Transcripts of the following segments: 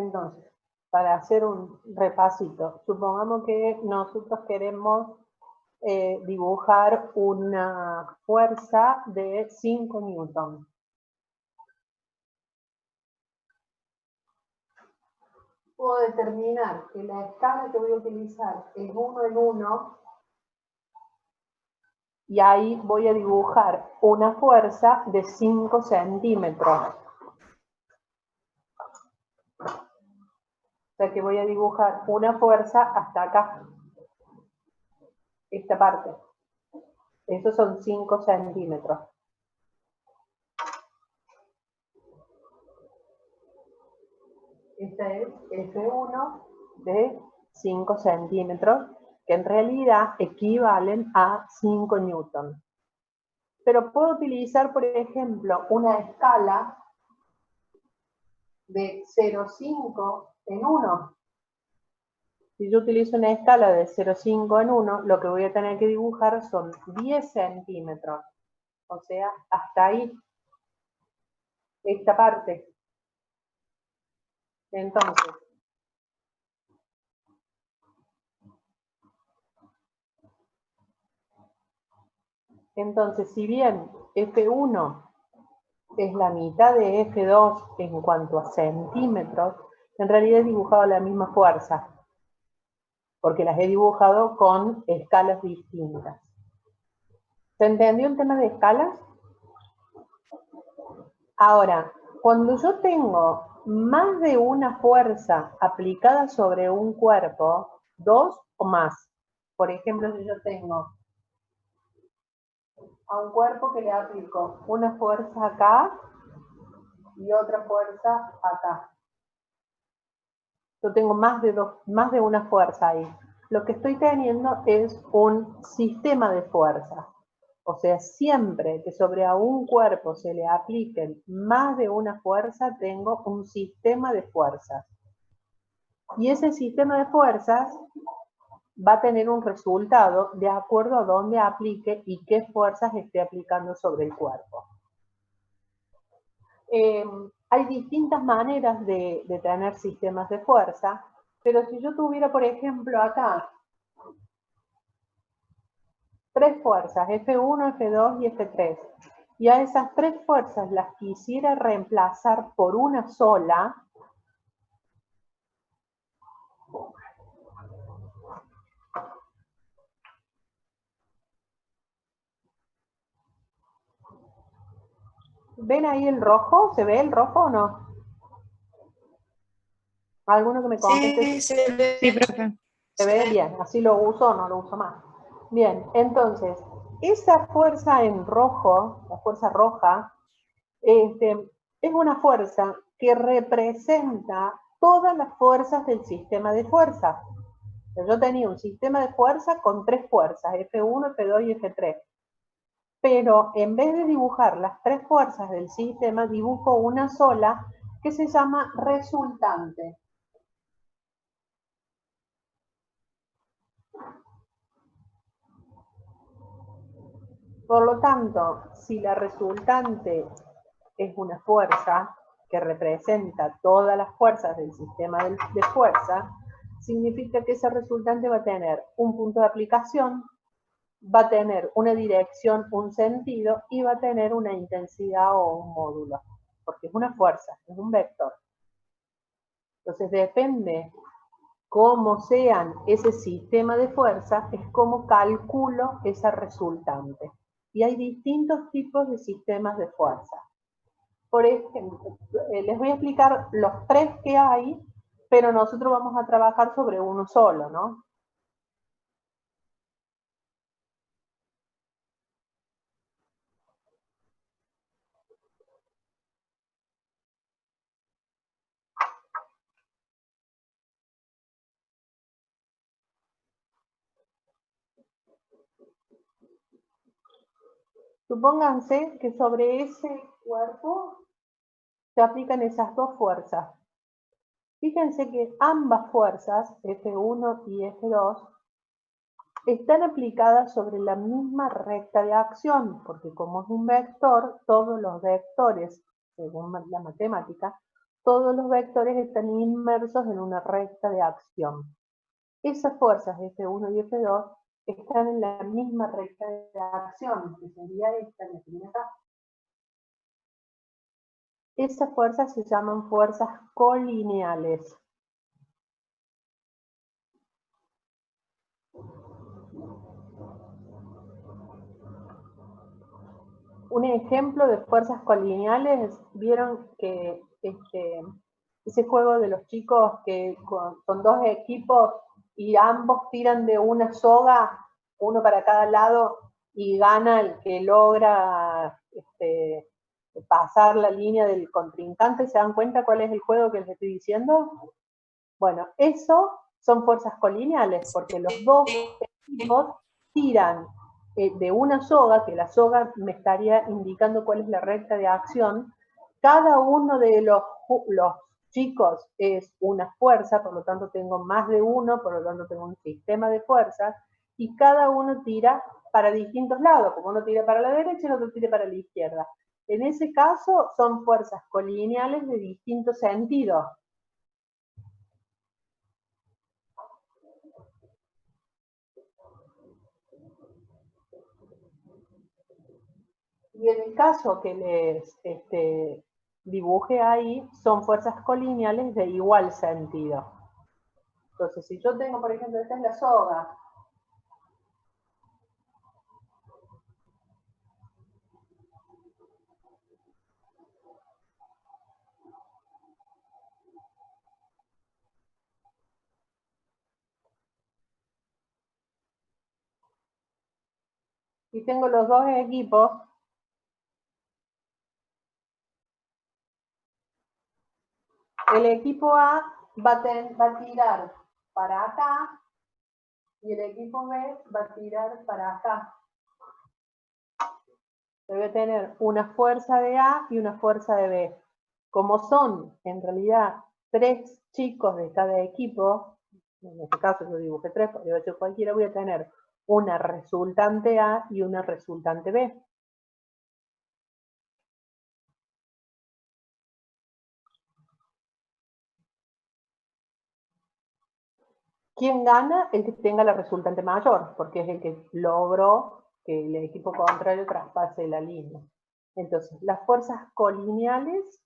Entonces, para hacer un repasito, supongamos que nosotros queremos dibujar una fuerza de 5 newton. Puedo determinar que la escala que voy a utilizar es 1 en 1 y ahí voy a dibujar una fuerza de 5 centímetros. O sea que voy a dibujar una fuerza hasta acá, esta parte. Esos son 5 centímetros. Esta es F1 de 5 centímetros, que en realidad equivalen a 5 newton. Pero puedo utilizar, por ejemplo, una escala de 0,5 en 1. Si yo utilizo una escala de 0,5 en 1, lo que voy a tener que dibujar son 10 centímetros. O sea, hasta ahí, esta parte. Entonces, si bien F1 es la mitad de F2 en cuanto a centímetros, en realidad he dibujado la misma fuerza, porque las he dibujado con escalas distintas. ¿Se entendió el tema de escalas? Ahora, cuando yo tengo más de una fuerza aplicada sobre un cuerpo, 2 o más, por ejemplo, si yo tengo a un cuerpo que le aplico una fuerza acá y otra fuerza acá. Yo tengo más de una fuerza ahí. Lo que estoy teniendo es un sistema de fuerzas. O sea, siempre que sobre a un cuerpo se le apliquen más de una fuerza, tengo un sistema de fuerzas. Y ese sistema de fuerzas va a tener un resultado de acuerdo a dónde aplique y qué fuerzas esté aplicando sobre el cuerpo. Hay distintas maneras de tener sistemas de fuerza, pero si yo tuviera, por ejemplo, acá 3 fuerzas, F1, F2 y F3, y a esas 3 fuerzas las quisiera reemplazar por una sola, ¿ven ahí el rojo? ¿Se ve el rojo o no? ¿Alguno que me conteste? Sí, se ve. Sí, profe. ¿Se ve? Bien, así lo uso o no lo uso más. Bien, entonces, esa fuerza en rojo, la fuerza roja, es una fuerza que representa todas las fuerzas del sistema de fuerzas. Yo tenía un sistema de fuerza con 3 fuerzas, F1, F2 y F3. Pero en vez de dibujar las 3 fuerzas del sistema, dibujo una sola que se llama resultante. Por lo tanto, si la resultante es una fuerza que representa todas las fuerzas del sistema de fuerza, significa que ese resultante va a tener un punto de aplicación, va a tener una dirección, un sentido y va a tener una intensidad o un módulo, porque es una fuerza, es un vector. Entonces depende cómo sean ese sistema de fuerzas, es como calculo esa resultante. Y hay distintos tipos de sistemas de fuerza. Por ejemplo, les voy a explicar los 3 que hay, pero nosotros vamos a trabajar sobre uno solo, ¿no? Supónganse que sobre ese cuerpo se aplican esas 2 fuerzas. Fíjense que ambas fuerzas, F1 y F2, están aplicadas sobre la misma recta de acción, porque como es un vector, todos los vectores, según la matemática, todos los vectores están inmersos en una recta de acción. Esas fuerzas F1 y F2 están en la misma recta de acción, que sería esta, la que tiene acá. Esas fuerzas se llaman fuerzas colineales. Un ejemplo de fuerzas colineales, vieron que ese juego de los chicos que con dos equipos y ambos tiran de una soga, uno para cada lado, y gana el que logra pasar la línea del contrincante. ¿Se dan cuenta cuál es el juego que les estoy diciendo? Bueno, eso son fuerzas colineales, porque los dos equipos tiran de una soga, que la soga me estaría indicando cuál es la recta de acción. Cada uno de los chicos es una fuerza, por lo tanto tengo más de uno, por lo tanto tengo un sistema de fuerzas, y cada uno tira para distintos lados, como uno tira para la derecha y el otro tira para la izquierda. En ese caso son fuerzas colineales de distintos sentidos. Y en el caso que les dibuje ahí, son fuerzas colineales de igual sentido. Entonces, si yo tengo, por ejemplo, esta es la soga. Y tengo los dos equipos. El equipo A va a tirar para acá y el equipo B va a tirar para acá. Debe tener una fuerza de A y una fuerza de B. Como son, en realidad, 3 chicos de cada equipo, en este caso yo dibujé 3, podría ser cualquiera, voy a tener una resultante A y una resultante B. ¿Quién gana? El que tenga la resultante mayor, porque es el que logró que el equipo contrario traspase la línea. Entonces, las fuerzas colineales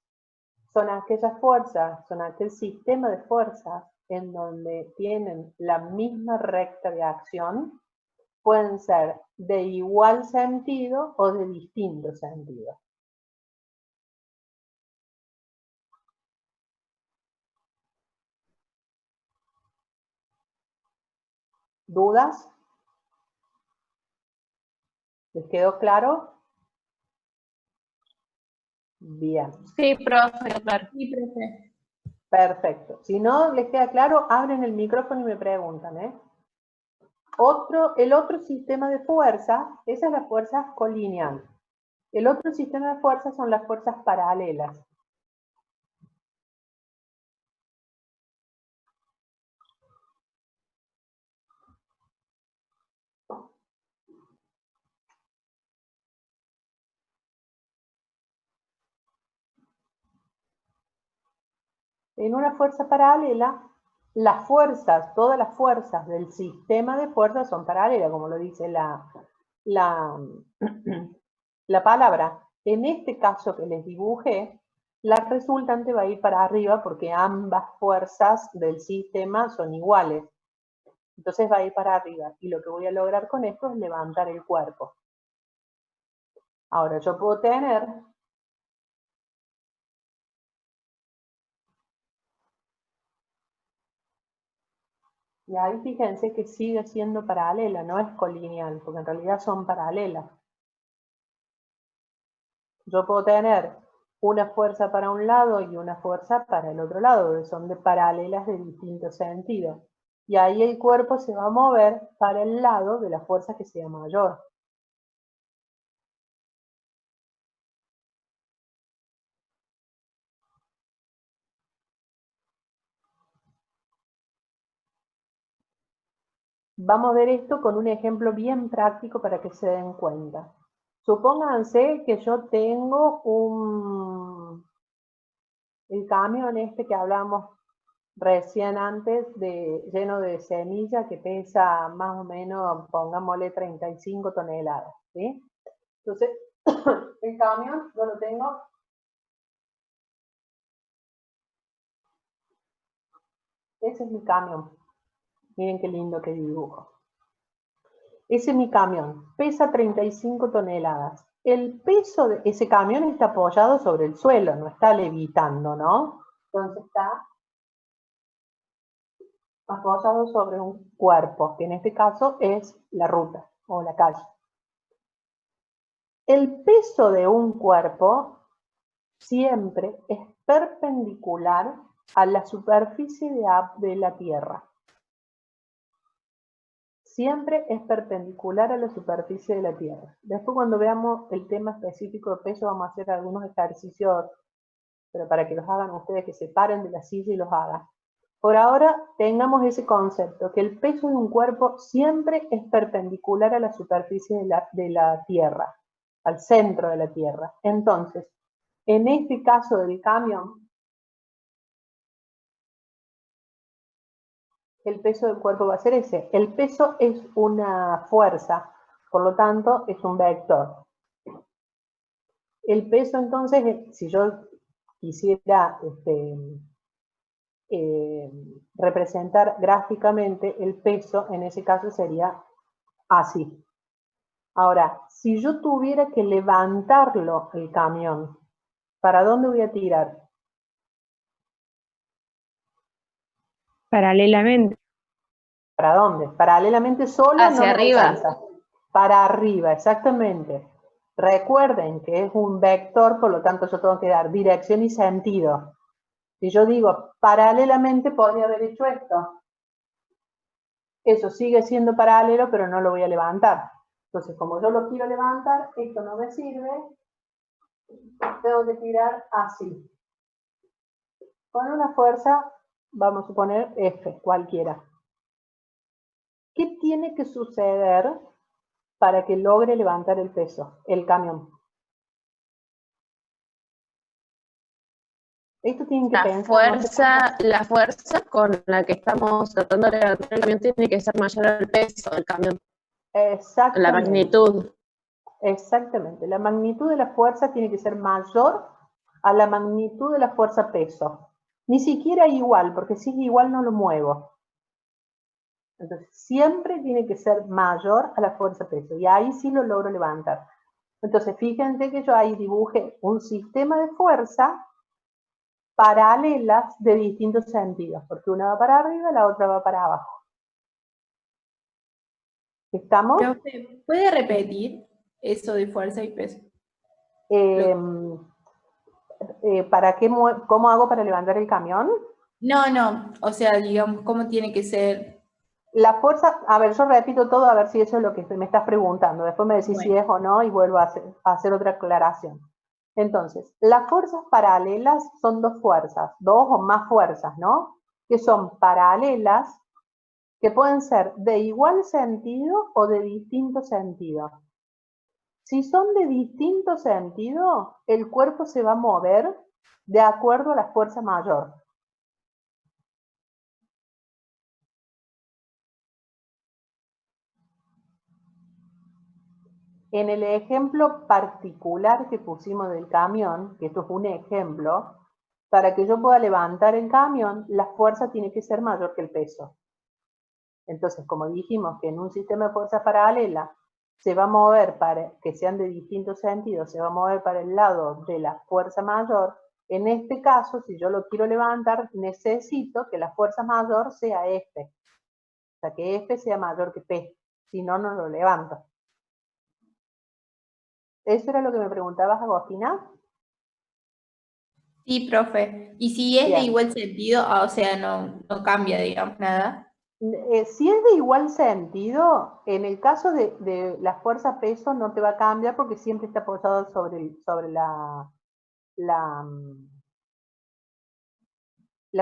son aquellas fuerzas, son aquel sistema de fuerzas en donde tienen la misma recta de acción, pueden ser de igual sentido o de distinto sentido. ¿Dudas? ¿Les quedó claro? Bien. Sí, profe, claro. Sí, profe. Perfecto. Si no les queda claro, abren el micrófono y me preguntan, ¿eh? El otro sistema de fuerza, esa es la fuerza colineal. El otro sistema de fuerzas son las fuerzas paralelas. En una fuerza paralela, las fuerzas, todas las fuerzas del sistema de fuerzas son paralelas, como lo dice la palabra. En este caso que les dibujé, la resultante va a ir para arriba porque ambas fuerzas del sistema son iguales. Entonces va a ir para arriba. Y lo que voy a lograr con esto es levantar el cuerpo. Ahora yo puedo tener y ahí fíjense que sigue siendo paralela, no es colineal, porque en realidad son paralelas. Yo puedo tener una fuerza para un lado y una fuerza para el otro lado, son de paralelas de distintos sentidos. Y ahí el cuerpo se va a mover para el lado de la fuerza que sea mayor. Vamos a ver esto con un ejemplo bien práctico para que se den cuenta. Supónganse que yo tengo el camión este que hablamos recién antes, lleno de semilla, que pesa más o menos, pongámosle 35 toneladas, ¿sí? Entonces, el camión yo lo tengo. Ese es mi camión. Miren qué lindo que dibujo. Ese es mi camión. Pesa 35 toneladas. El peso de ese camión está apoyado sobre el suelo, no está levitando, ¿no? Entonces está apoyado sobre un cuerpo, que en este caso es la ruta o la calle. El peso de un cuerpo siempre es perpendicular a la superficie de la Tierra. Siempre es perpendicular a la superficie de la Tierra. Después, cuando veamos el tema específico de peso, vamos a hacer algunos ejercicios, pero para que los hagan ustedes, que se paren de la silla y los hagan. Por ahora, tengamos ese concepto, que el peso de un cuerpo siempre es perpendicular a la superficie de la Tierra, al centro de la Tierra. Entonces, en este caso del camión, el peso del cuerpo va a ser ese. El peso es una fuerza, por lo tanto, es un vector. El peso, entonces, si yo quisiera representar gráficamente el peso, en ese caso sería así. Ahora, si yo tuviera que levantarlo, el camión, ¿para dónde voy a tirar? Paralelamente. ¿Para dónde? Paralelamente solo Hacia no me arriba. alcanza. Para arriba, exactamente. Recuerden que es un vector, por lo tanto yo tengo que dar dirección y sentido. Si yo digo paralelamente, podría haber hecho esto. Eso sigue siendo paralelo, pero no lo voy a levantar. Entonces, como yo lo quiero levantar, esto no me sirve. Tengo que tirar así. Con una fuerza, vamos a suponer F, cualquiera. ¿Qué tiene que suceder para que logre levantar el peso, el camión? Esto tienen que pensar. La fuerza con la que estamos tratando de levantar el camión tiene que ser mayor al peso del camión. Exactamente. La magnitud. Exactamente. La magnitud de la fuerza tiene que ser mayor a la magnitud de la fuerza peso. Ni siquiera igual, porque si es igual no lo muevo. Entonces, siempre tiene que ser mayor a la fuerza peso. Y ahí sí lo logro levantar. Entonces, fíjense que yo ahí dibujé un sistema de fuerza paralelas de distintos sentidos, porque una va para arriba, la otra va para abajo. ¿Estamos? ¿Puede repetir eso de fuerza y peso? ¿Cómo hago para levantar el camión? No, o sea, digamos, ¿cómo tiene que ser? La fuerza, a ver, yo repito todo a ver si eso es lo que me estás preguntando. Después me decís si es o no y vuelvo a hacer otra aclaración. Entonces, las fuerzas paralelas son dos fuerzas, dos o más fuerzas, ¿no? Que son paralelas, que pueden ser de igual sentido o de distinto sentido. Si son de distinto sentido, el cuerpo se va a mover de acuerdo a la fuerza mayor. En el ejemplo particular que pusimos del camión, que esto es un ejemplo, para que yo pueda levantar el camión, la fuerza tiene que ser mayor que el peso. Entonces, como dijimos que en un sistema de fuerza paralela se va a mover para que sean de distintos sentidos, se va a mover para el lado de la fuerza mayor, en este caso, si yo lo quiero levantar, necesito que la fuerza mayor sea F. O sea, que F sea mayor que P. Si no, no lo levanto. ¿Eso era lo que me preguntabas, Agostina? Sí, profe. Y si es de Bien. igual sentido, o sea, no cambia, digamos, nada. Si es de igual sentido, en el caso de la fuerza peso no te va a cambiar porque siempre está apoyado sobre la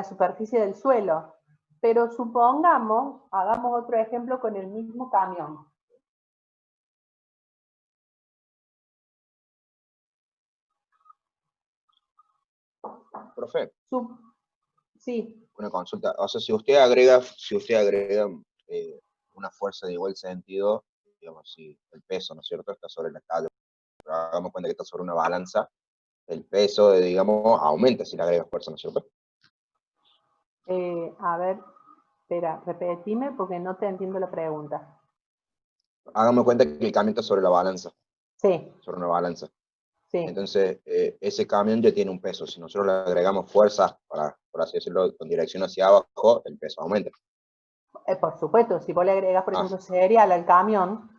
superficie del suelo. Pero supongamos, hagamos otro ejemplo con el mismo camión. profe, Sí, una consulta. O sea, si usted agrega una fuerza de igual sentido, digamos, si el peso, ¿no es cierto?, está sobre la tabla, pero hagamos cuenta que está sobre una balanza, el peso, digamos, aumenta si le agrega fuerza, ¿no es cierto? a ver, espera, repetime porque no te entiendo la pregunta. Hagamos cuenta que el camión está sobre la balanza, Sí, sobre una balanza. sí. Entonces, ese camión ya tiene un peso. Si nosotros le agregamos fuerza, por así decirlo, con dirección hacia abajo, el peso aumenta. Por supuesto, si vos le agregas, por Ah, ejemplo, cereal al camión,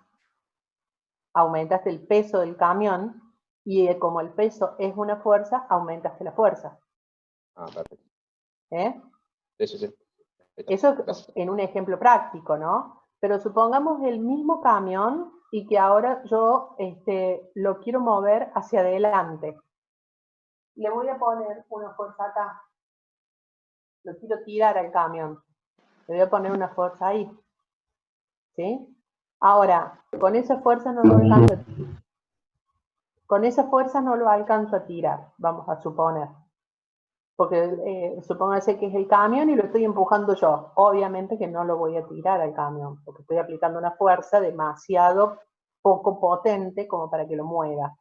aumentaste el peso del camión y como el peso es una fuerza, aumentaste la fuerza. perfecto. ¿Eh? Sí, sí, sí. Eso Gracias. en un ejemplo práctico, ¿no? Pero supongamos el mismo camión y que ahora yo lo quiero mover hacia adelante. Le voy a poner una fuerza acá. Lo quiero tirar al camión. Le voy a poner una fuerza ahí. ¿Sí? Ahora, con esa fuerza no lo alcanzo a tirar. Con esa fuerza no lo alcanzo a tirar, vamos a suponer. Porque supóngase que es el camión y lo estoy empujando yo. Obviamente que no lo voy a tirar al camión, porque estoy aplicando una fuerza demasiado poco potente como para que lo mueva.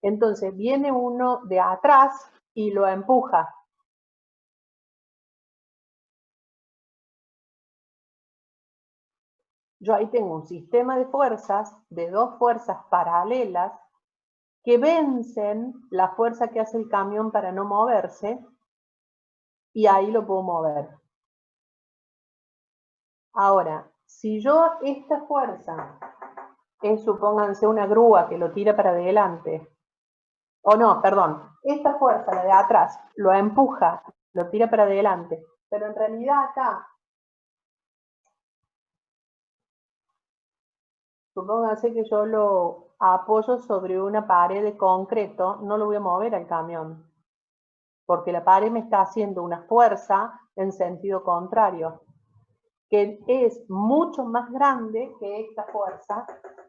Entonces viene uno de atrás y lo empuja. Yo ahí tengo un sistema de fuerzas, de dos fuerzas paralelas, que vencen la fuerza que hace el camión para no moverse, y ahí lo puedo mover. Ahora, si yo esta fuerza es, supónganse, una grúa que lo tira para adelante, o no, perdón, esta fuerza, la de atrás, lo empuja, lo tira para adelante, pero en realidad acá, supónganse que yo lo apoyo sobre una pared de concreto, no lo voy a mover al camión, porque la pared me está haciendo una fuerza en sentido contrario, que es mucho más grande que esta fuerza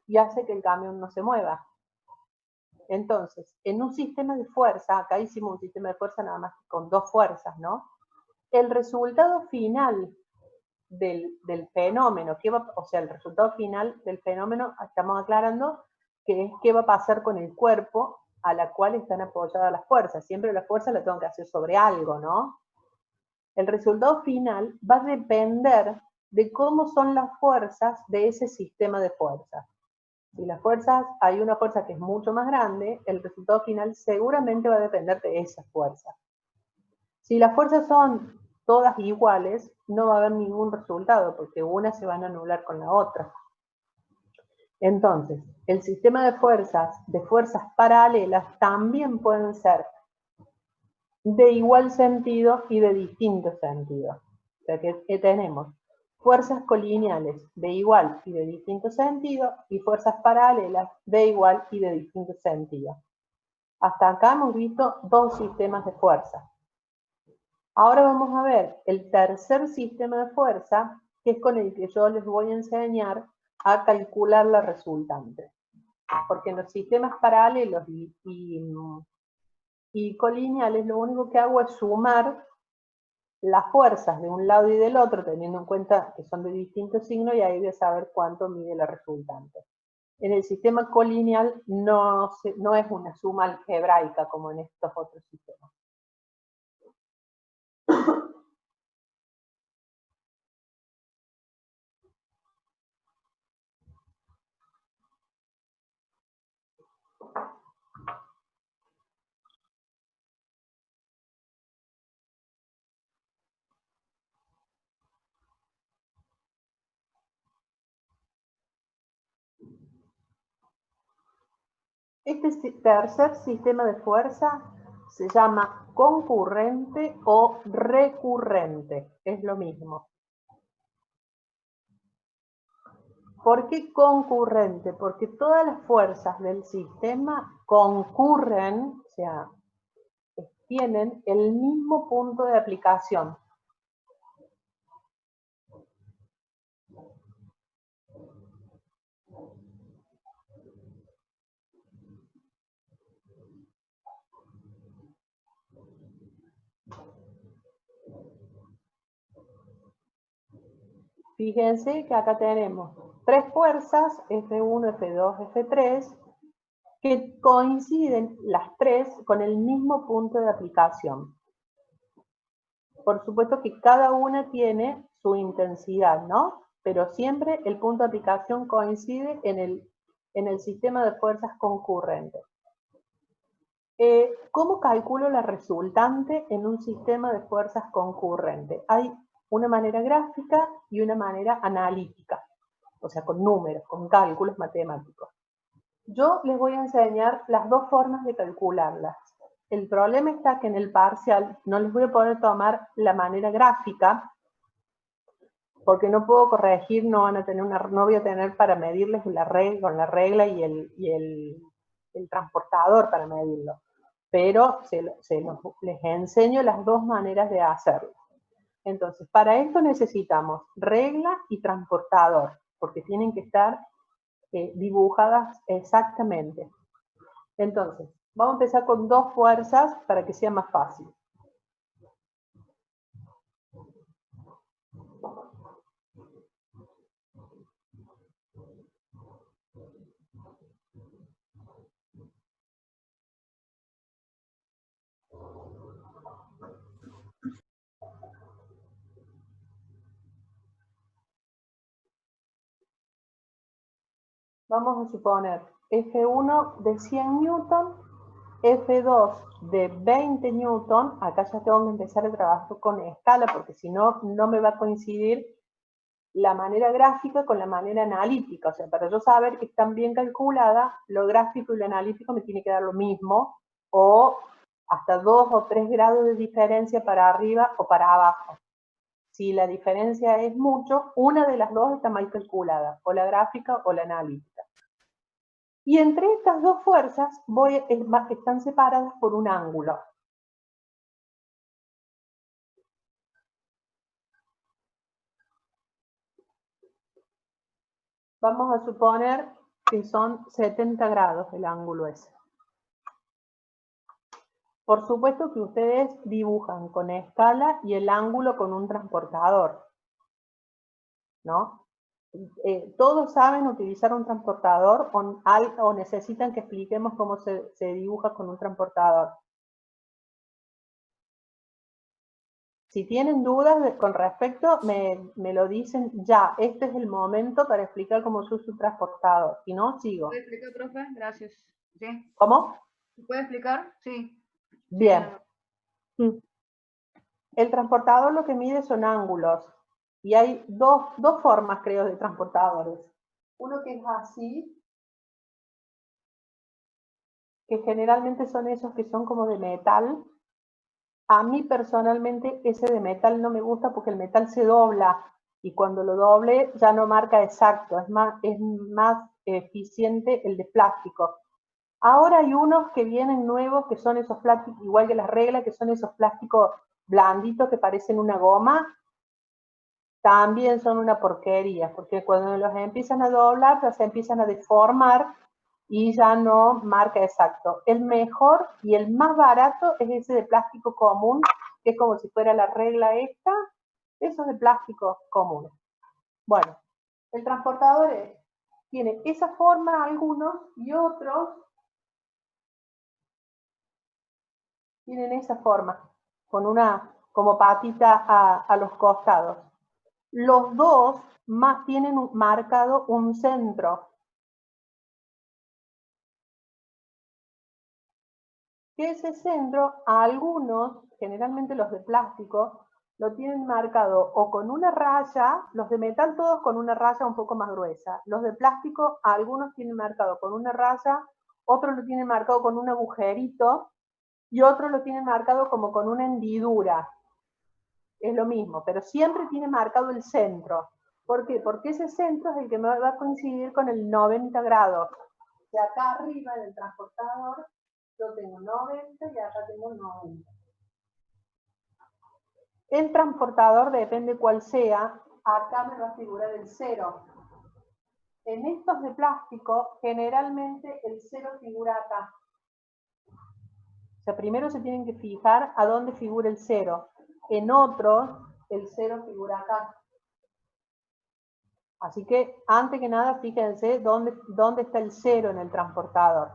y hace que el camión no se mueva. Entonces, en un sistema de fuerza, acá hicimos un sistema de fuerza nada más con dos fuerzas, ¿no? El resultado final del fenómeno, o sea, el resultado final del fenómeno, estamos aclarando que es qué va a pasar con el cuerpo a la cual están apoyadas las fuerzas. Siempre la fuerza la tengo que hacer sobre algo, ¿no? El resultado final va a depender de cómo son las fuerzas de ese sistema de fuerzas. Si las fuerzas, hay una fuerza que es mucho más grande, el resultado final seguramente va a depender de esa fuerza. Si las fuerzas son todas iguales, no va a haber ningún resultado, porque una se van a anular con la otra. Entonces, el sistema de fuerzas paralelas, también pueden ser de igual sentido y de distinto sentido. O sea que tenemos fuerzas colineales de igual y de distinto sentido y fuerzas paralelas de igual y de distinto sentido. Hasta acá hemos visto dos sistemas de fuerza. Ahora vamos a ver el tercer sistema de fuerza, que es con el que yo les voy a enseñar a calcular la resultante. Porque en los sistemas paralelos y colineales lo único que hago es sumar las fuerzas de un lado y del otro, teniendo en cuenta que son de distintos signos, y ahí voy a saber cuánto mide la resultante. En el sistema colineal no es una suma algebraica como en estos otros sistemas. Este tercer sistema de fuerza se llama concurrente o recurrente, es lo mismo. ¿Por qué concurrente? Porque todas las fuerzas del sistema concurren, o sea, tienen el mismo punto de aplicación. Fíjense que acá tenemos tres fuerzas, F1, F2, F3, que coinciden las tres con el mismo punto de aplicación. Por supuesto que cada una tiene su intensidad, ¿no? Pero siempre el punto de aplicación coincide en el sistema de fuerzas concurrentes. ¿Cómo calculo la resultante en un sistema de fuerzas concurrentes? Hay una manera gráfica y una manera analítica, o sea, con números, con cálculos matemáticos. Yo les voy a enseñar las dos formas de calcularlas. El problema está que en el parcial no les voy a poder tomar la manera gráfica, porque no puedo corregir, no voy a tener para medirles con la regla y el transportador para medirlo. Pero les enseño las dos maneras de hacerlo. Entonces, para esto necesitamos regla y transportador, porque tienen que estar dibujadas exactamente. Entonces, vamos a empezar con dos fuerzas para que sea más fácil. Vamos a suponer F1 de 100 newton, F2 de 20 newton. Acá ya tengo que empezar a trabajar con escala, porque si no, no me va a coincidir la manera gráfica con la manera analítica. O sea, para yo saber que están bien calculadas, lo gráfico y lo analítico me tiene que dar lo mismo, o hasta 2 o 3 grados de diferencia para arriba o para abajo. Si la diferencia es mucho, una de las dos está mal calculada, o la gráfica o la analítica. Y entre estas dos fuerzas están separadas por un ángulo. Vamos a suponer que son 70 grados el ángulo ese. Por supuesto que ustedes dibujan con escala y el ángulo con un transportador, ¿no? ¿Todos saben utilizar un transportador o necesitan que expliquemos cómo se dibuja con un transportador? Si tienen dudas con respecto, me lo dicen ya. Este es el momento para explicar cómo se usa un transportador. Si no, sigo. ¿Puede explicar, profe? Gracias. ¿Sí? ¿Cómo? ¿Puede explicar? Sí. Bien. El transportador lo que mide son ángulos. Y hay dos formas, creo, de transportadores. Uno que es así, que generalmente son esos que son como de metal. A mí personalmente ese de metal no me gusta porque el metal se dobla y cuando lo doble ya no marca exacto, es más eficiente el de plástico. Ahora hay unos que vienen nuevos que son esos plásticos, igual que las reglas, que son esos plásticos blanditos que parecen una goma. También son una porquería, porque cuando los empiezan a doblar ya se empiezan a deformar y ya no marca exacto. El mejor y el más barato es ese de plástico común, que es como si fuera la regla esta, esos de plástico común. Bueno, el transportador tiene esa forma algunos y otros tienen esa forma, con una como patita a los costados. Los dos tienen marcado un centro. Que ese centro, a algunos, generalmente los de plástico, lo tienen marcado o con una raya, los de metal todos con una raya un poco más gruesa. Los de plástico, algunos tienen marcado con una raya, otros lo tienen marcado con un agujerito y otros lo tienen marcado como con una hendidura. Es lo mismo, pero siempre tiene marcado el centro. ¿Por qué? Porque ese centro es el que me va a coincidir con el 90 grados. O sea, acá arriba en el transportador yo tengo 90 y acá tengo 90. El transportador, depende cuál sea, acá me va a figurar el 0. En estos de plástico, generalmente el 0 figura acá. sea, primero se tienen que fijar a dónde figura el 0. En otro, el 0 figura acá. Así que, antes que nada, fíjense dónde está el 0 en el transportador.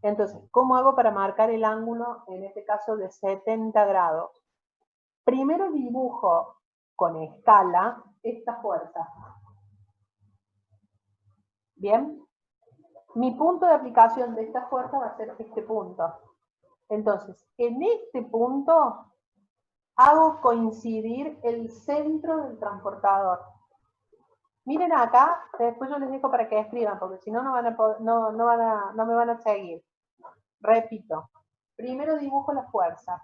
Entonces, ¿cómo hago para marcar el ángulo, en este caso de 70 grados? Primero dibujo con escala esta fuerza. ¿Bien? Mi punto de aplicación de esta fuerza va a ser este punto. Entonces, en este punto hago coincidir el centro del transportador. Miren acá, después yo les dejo para que escriban, porque si no, no me van a seguir. Repito, primero dibujo la fuerza.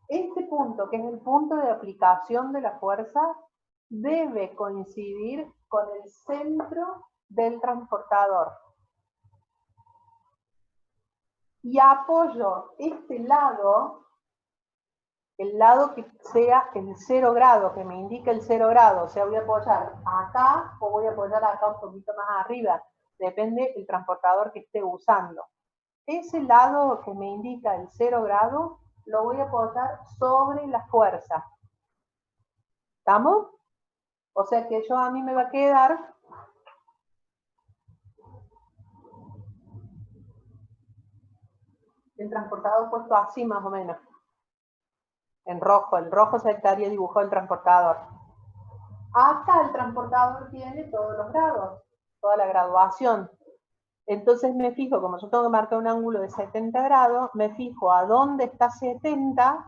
Este punto, que es el punto de aplicación de la fuerza, debe coincidir con el centro del transportador. Y apoyo este lado, el lado que sea el 0 grado, que me indique el 0 grado, o sea, voy a apoyar acá o voy a apoyar acá un poquito más arriba, depende del transportador que esté usando. Ese lado que me indica el 0 grado, lo voy a apoyar sobre la fuerza. ¿Estamos? O sea que a mí me va a quedar el transportador puesto así más o menos. En rojo, el rojo se estaría dibujado el transportador. Acá el transportador tiene todos los grados, toda la graduación. Entonces me fijo, como yo tengo que marcar un ángulo de 70 grados, me fijo a dónde está 70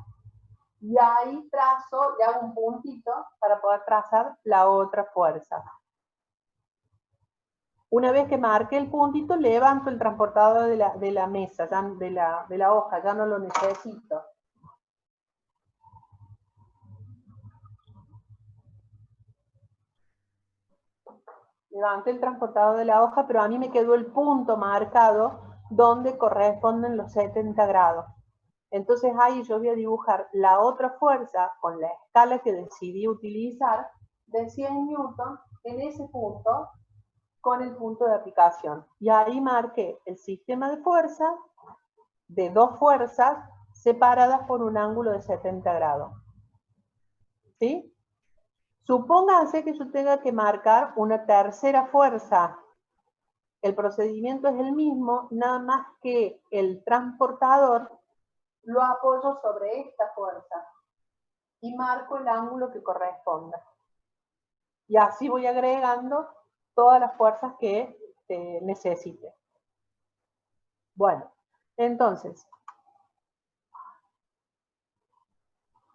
y ahí trazo y hago un puntito para poder trazar la otra fuerza. Una vez que marque el puntito, levanto el transportador de la mesa, ya, de la hoja, ya no lo necesito. Levanté el transportador de la hoja, pero a mí me quedó el punto marcado donde corresponden los 70 grados. Entonces ahí yo voy a dibujar la otra fuerza con la escala que decidí utilizar de 100 newton en ese punto con el punto de aplicación. Y ahí marqué el sistema de fuerza de dos fuerzas separadas por un ángulo de 70 grados. ¿Sí? Supónganse que yo tenga que marcar una tercera fuerza. El procedimiento es el mismo, nada más que el transportador lo apoyo sobre esta fuerza y marco el ángulo que corresponda. Y así voy agregando todas las fuerzas que necesite. Bueno, entonces,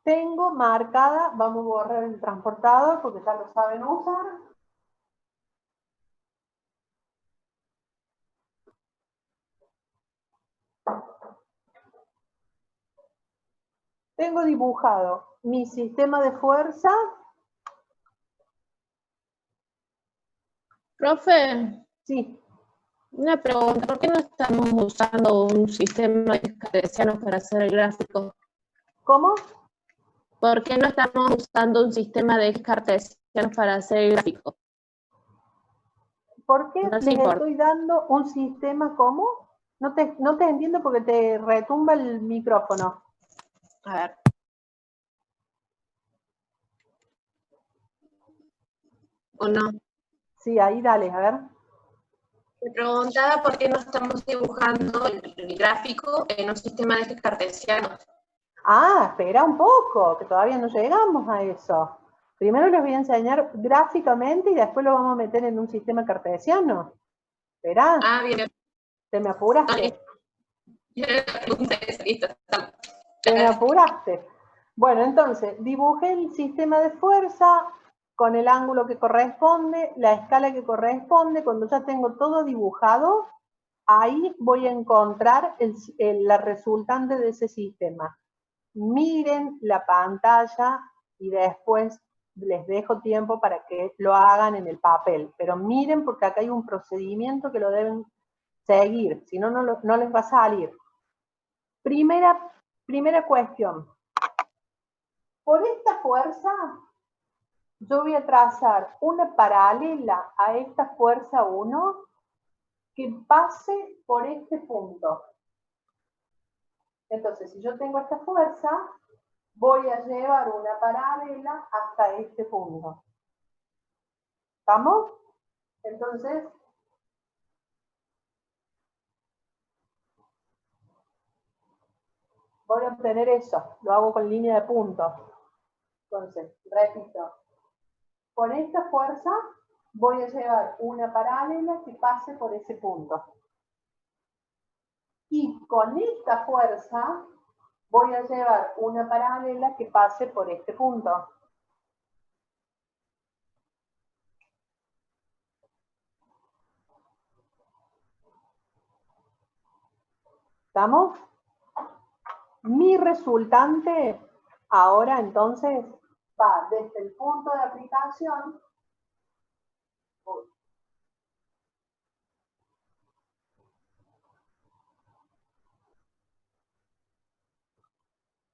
tengo marcada, vamos a borrar el transportador porque ya lo saben usar. Tengo dibujado mi sistema de fuerza. Profe, Sí. una pregunta, ¿por qué no estamos usando un sistema cartesiano para hacer el gráfico? ¿Cómo? ¿Por qué no estamos usando un sistema de cartesiano para hacer el gráfico? ¿Por qué No les importa. estoy dando un sistema como? No te entiendo porque te retumba el micrófono. A ver. ¿O no? Sí, ahí dale, a ver. Me preguntaba por qué no estamos dibujando el gráfico en un sistema de ejes cartesianos. Ah, espera un poco, que todavía no llegamos a eso. Primero les voy a enseñar gráficamente y después lo vamos a meter en un sistema cartesiano. Esperá, Ah, bien. te me apuraste. Listo. Te me apuraste. Bueno, entonces, dibujé el sistema de fuerza con el ángulo que corresponde, la escala que corresponde. Cuando ya tengo todo dibujado, ahí voy a encontrar la resultante de ese sistema. Miren la pantalla y después les dejo tiempo para que lo hagan en el papel. Pero miren porque acá hay un procedimiento que lo deben seguir, si no, no les va a salir. Primera cuestión. Por esta fuerza, yo voy a trazar una paralela a esta fuerza 1 que pase por este punto. Entonces, si yo tengo esta fuerza, voy a llevar una paralela hasta este punto. ¿Estamos? Entonces, voy a obtener eso. Lo hago con línea de puntos. Entonces, repito. Con esta fuerza voy a llevar una paralela que pase por ese punto. Y con esta fuerza voy a llevar una paralela que pase por este punto. ¿Estamos? Mi resultante ahora entonces va desde el punto de aplicación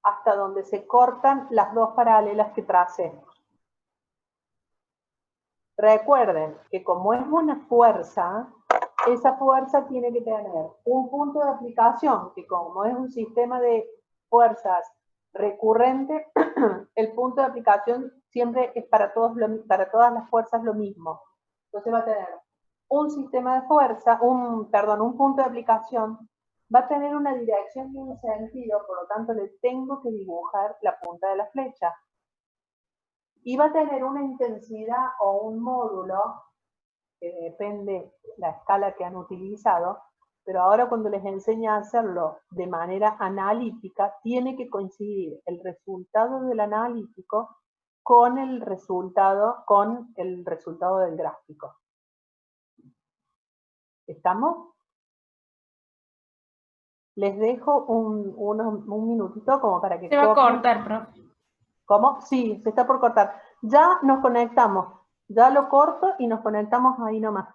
hasta donde se cortan las dos paralelas que tracé. Recuerden que como es una fuerza, esa fuerza tiene que tener un punto de aplicación, que como es un sistema de fuerzas recurrente, el punto de aplicación siempre es para todas las fuerzas lo mismo. Entonces va a tener un sistema de fuerza, un punto de aplicación, va a tener una dirección y un sentido, por lo tanto le tengo que dibujar la punta de la flecha. Y va a tener una intensidad o un módulo, que depende la escala que han utilizado, pero ahora cuando les enseño a hacerlo de manera analítica, tiene que coincidir el resultado del analítico con el resultado del gráfico. ¿Estamos? Les dejo un minutito como para que Se va a copien. cortar, profe. ¿Cómo? Sí, se está por cortar. Ya nos conectamos. Ya lo corto y nos conectamos ahí nomás.